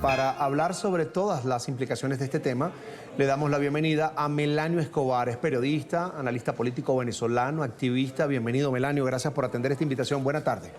Para hablar sobre todas las implicaciones de este tema, le damos la bienvenida a Melanio Escobar. Es periodista, analista político venezolano, activista. Bienvenido, Melanio. Gracias por atender esta invitación. Buenas tardes.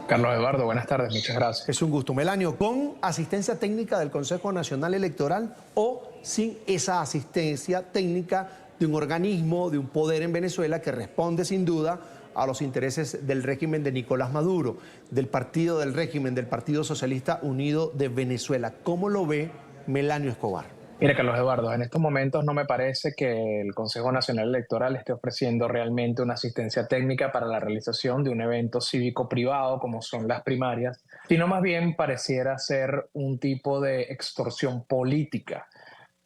Carlos Eduardo, buenas tardes. Muchas gracias. Es un gusto. Melanio, ¿con asistencia técnica del Consejo Nacional Electoral o sin esa asistencia técnica de un organismo, de un poder en Venezuela que responde sin duda a los intereses del régimen de Nicolás Maduro, del partido del régimen, del Partido Socialista Unido de Venezuela? ¿Cómo lo ve Melanio Escobar? Mira, Carlos Eduardo, en estos momentos no me parece que el Consejo Nacional Electoral esté ofreciendo realmente una asistencia técnica para la realización de un evento cívico-privado como son las primarias, sino más bien pareciera ser un tipo de extorsión política,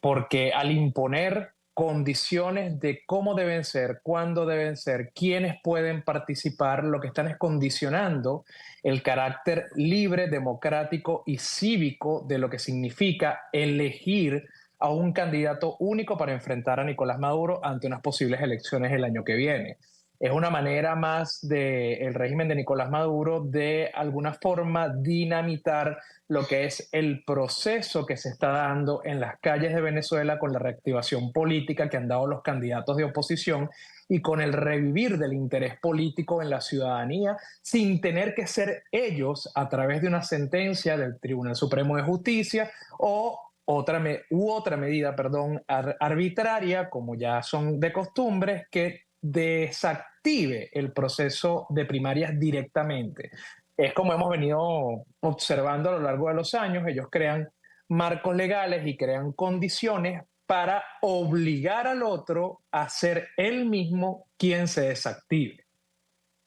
porque al imponer condiciones de cómo deben ser, cuándo deben ser, quiénes pueden participar, lo que están es condicionando el carácter libre, democrático y cívico de lo que significa elegir a un candidato único para enfrentar a Nicolás Maduro ante unas posibles elecciones el año que viene. Es una manera más del régimen de Nicolás Maduro de alguna forma dinamitar lo que es el proceso que se está dando en las calles de Venezuela con la reactivación política que han dado los candidatos de oposición y con el revivir del interés político en la ciudadanía sin tener que ser ellos a través de una sentencia del Tribunal Supremo de Justicia o otra medida arbitraria, como ya son de costumbre, que desactive el proceso de primarias directamente. Es como hemos venido observando a lo largo de los años, ellos crean marcos legales y crean condiciones para obligar al otro a ser él mismo quien se desactive.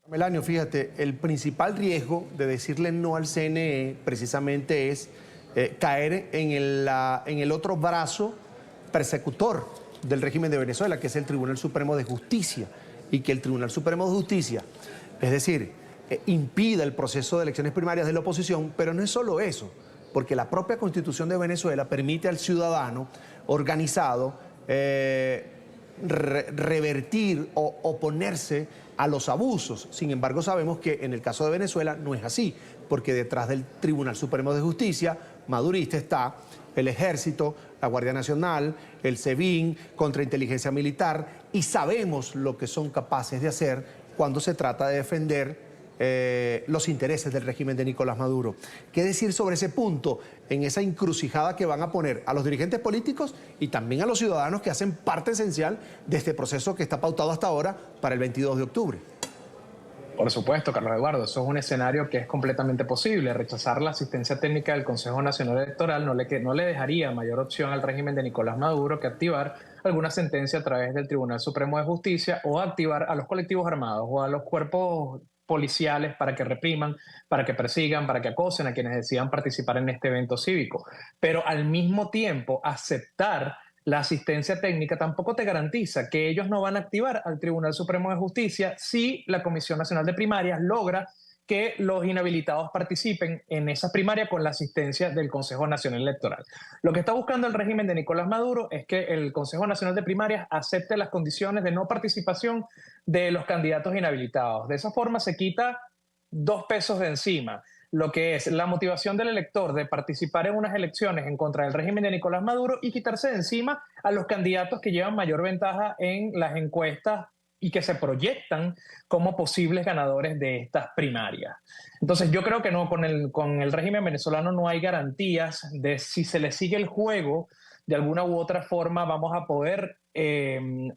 Melanio, fíjate, el principal riesgo de decirle no al CNE precisamente es caer en el otro brazo persecutor del régimen de Venezuela, que es el Tribunal Supremo de Justicia, y que el Tribunal Supremo de Justicia, es decir, impida el proceso de elecciones primarias de la oposición, pero no es solo eso, porque la propia Constitución de Venezuela permite al ciudadano organizado revertir o oponerse a los abusos. Sin embargo, sabemos que en el caso de Venezuela no es así, porque detrás del Tribunal Supremo de Justicia madurista está el Ejército, la Guardia Nacional, el SEBIN, Contrainteligencia Militar, y sabemos lo que son capaces de hacer cuando se trata de defender los intereses del régimen de Nicolás Maduro. ¿Qué decir sobre ese punto, en esa encrucijada que van a poner a los dirigentes políticos y también a los ciudadanos que hacen parte esencial de este proceso que está pautado hasta ahora para el 22 de octubre? Por supuesto, Carlos Eduardo, eso es un escenario que es completamente posible. Rechazar la asistencia técnica del Consejo Nacional Electoral no le dejaría mayor opción al régimen de Nicolás Maduro que activar alguna sentencia a través del Tribunal Supremo de Justicia o activar a los colectivos armados o a los cuerpos policiales para que repriman, para que persigan, para que acosen a quienes decidan participar en este evento cívico. Pero al mismo tiempo, aceptar la asistencia técnica tampoco te garantiza que ellos no van a activar al Tribunal Supremo de Justicia si la Comisión Nacional de Primarias logra que los inhabilitados participen en esas primarias con la asistencia del Consejo Nacional Electoral. Lo que está buscando el régimen de Nicolás Maduro es que el Consejo Nacional de Primarias acepte las condiciones de no participación de los candidatos inhabilitados. De esa forma se quita 2 pesos de encima, lo que es la motivación del elector de participar en unas elecciones en contra del régimen de Nicolás Maduro y quitarse de encima a los candidatos que llevan mayor ventaja en las encuestas y que se proyectan como posibles ganadores de estas primarias. Entonces yo creo que no, con el régimen venezolano no hay garantías de si se le sigue el juego, de alguna u otra forma vamos a poder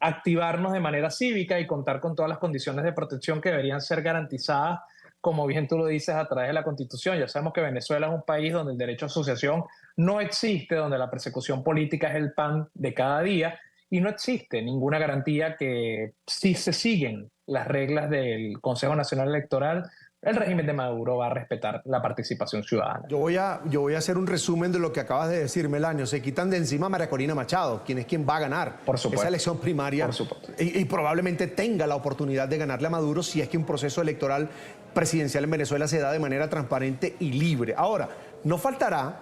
activarnos de manera cívica y contar con todas las condiciones de protección que deberían ser garantizadas, como bien tú lo dices, a través de la Constitución. Ya sabemos que Venezuela es un país donde el derecho a asociación no existe, donde la persecución política es el pan de cada día y no existe ninguna garantía que si se siguen las reglas del Consejo Nacional Electoral, el régimen de Maduro va a respetar la participación ciudadana. Yo voy a hacer un resumen de lo que acabas de decir, Melanio. Se quitan de encima a María Corina Machado, quien es quien va a ganar esa elección primaria y probablemente tenga la oportunidad de ganarle a Maduro si es que un proceso electoral presidencial en Venezuela se da de manera transparente y libre. Ahora, no faltará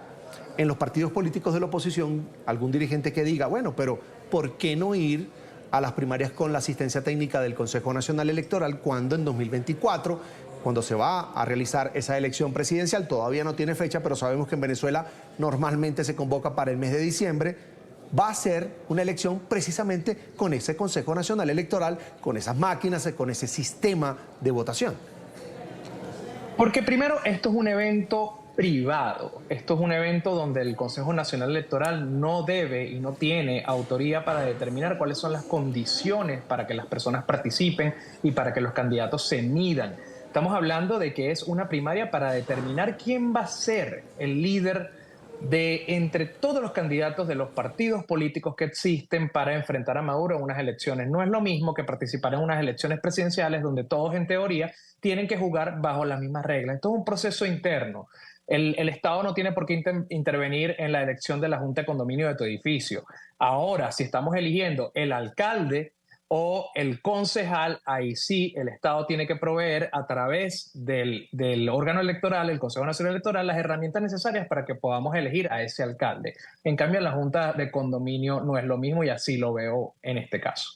en los partidos políticos de la oposición algún dirigente que diga, bueno, pero ¿por qué no ir a las primarias con la asistencia técnica del Consejo Nacional Electoral cuando en 2024 cuando se va a realizar esa elección presidencial. Todavía no tiene fecha, pero sabemos que en Venezuela normalmente se convoca para el mes de diciembre. Va a ser una elección precisamente con ese Consejo Nacional Electoral, con esas máquinas, con ese sistema de votación. Porque primero, esto es un evento privado. Esto es un evento donde el Consejo Nacional Electoral no debe y no tiene autoría para determinar cuáles son las condiciones para que las personas participen y para que los candidatos se midan. Estamos hablando de que es una primaria para determinar quién va a ser el líder de entre todos los candidatos de los partidos políticos que existen para enfrentar a Maduro en unas elecciones. No es lo mismo que participar en unas elecciones presidenciales donde todos en teoría tienen que jugar bajo las mismas reglas. Esto es un proceso interno. El Estado no tiene por qué intervenir en la elección de la Junta de Condominio de tu edificio. Ahora, si estamos eligiendo el alcalde o el concejal, ahí sí el Estado tiene que proveer a través del órgano electoral, el Consejo Nacional Electoral, las herramientas necesarias para que podamos elegir a ese alcalde. En cambio, la Junta de Condominio no es lo mismo y así lo veo en este caso.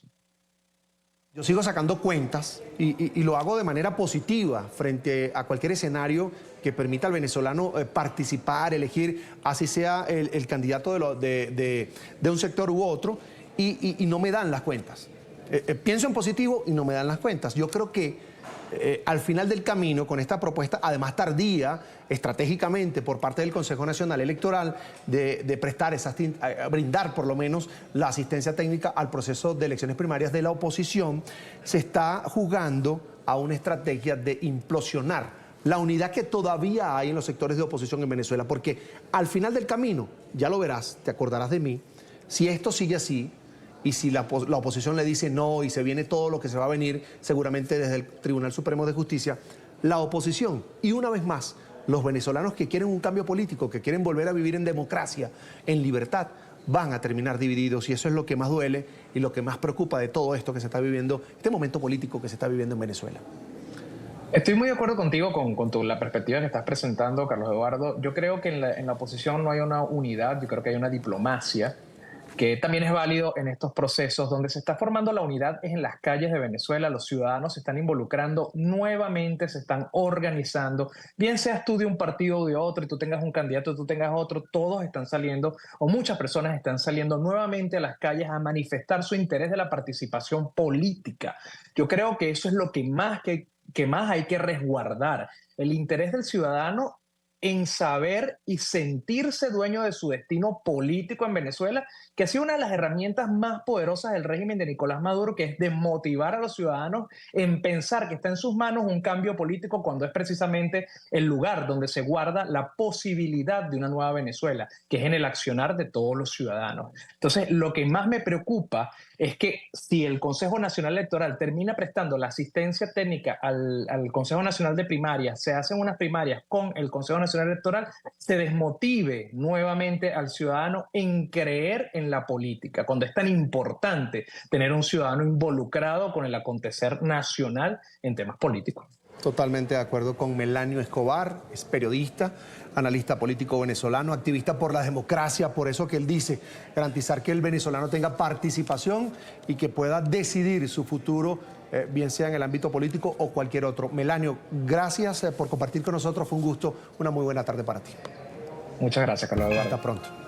Yo sigo sacando cuentas y lo hago de manera positiva frente a cualquier escenario que permita al venezolano participar, elegir, así sea el candidato de un sector u otro, y no me dan las cuentas. Pienso en positivo y no me dan las cuentas. Yo creo que al final del camino, con esta propuesta, además tardía, estratégicamente por parte del Consejo Nacional Electoral, de prestar brindar por lo menos la asistencia técnica al proceso de elecciones primarias de la oposición, se está jugando a una estrategia de implosionar la unidad que todavía hay en los sectores de oposición en Venezuela, porque al final del camino, ya lo verás, te acordarás de mí, si esto sigue así, y si la oposición le dice no y se viene todo lo que se va a venir seguramente desde el Tribunal Supremo de Justicia, la oposición y una vez más los venezolanos que quieren un cambio político, que quieren volver a vivir en democracia, en libertad, van a terminar divididos, y eso es lo que más duele y lo que más preocupa de todo esto que se está viviendo, este momento político que se está viviendo en Venezuela. Estoy muy de acuerdo contigo con la perspectiva que estás presentando, Carlos Eduardo. Yo creo que en la oposición no hay una unidad, yo creo que hay una diplomacia, que también es válido en estos procesos donde se está formando la unidad es en las calles de Venezuela. Los ciudadanos se están involucrando nuevamente, se están organizando, bien seas tú de un partido o de otro y tú tengas un candidato y tú tengas otro, todos están saliendo o muchas personas están saliendo nuevamente a las calles a manifestar su interés de la participación política. Yo creo que eso es lo que más hay que resguardar, el interés del ciudadano en saber y sentirse dueño de su destino político en Venezuela, que ha sido una de las herramientas más poderosas del régimen de Nicolás Maduro, que es de motivar a los ciudadanos en pensar que está en sus manos un cambio político cuando es precisamente el lugar donde se guarda la posibilidad de una nueva Venezuela, que es en el accionar de todos los ciudadanos. Entonces, lo que más me preocupa es que si el Consejo Nacional Electoral termina prestando la asistencia técnica al Consejo Nacional de Primarias, se hacen unas primarias con el Consejo Nacional Electoral, se desmotive nuevamente al ciudadano en creer en la política, cuando es tan importante tener un ciudadano involucrado con el acontecer nacional en temas políticos. Totalmente de acuerdo con Melanio Escobar, es periodista, analista político venezolano, activista por la democracia, por eso que él dice, garantizar que el venezolano tenga participación y que pueda decidir su futuro, bien sea en el ámbito político o cualquier otro. Melanio, gracias por compartir con nosotros, fue un gusto, una muy buena tarde para ti. Muchas gracias, Carlos Eduardo. Hasta pronto.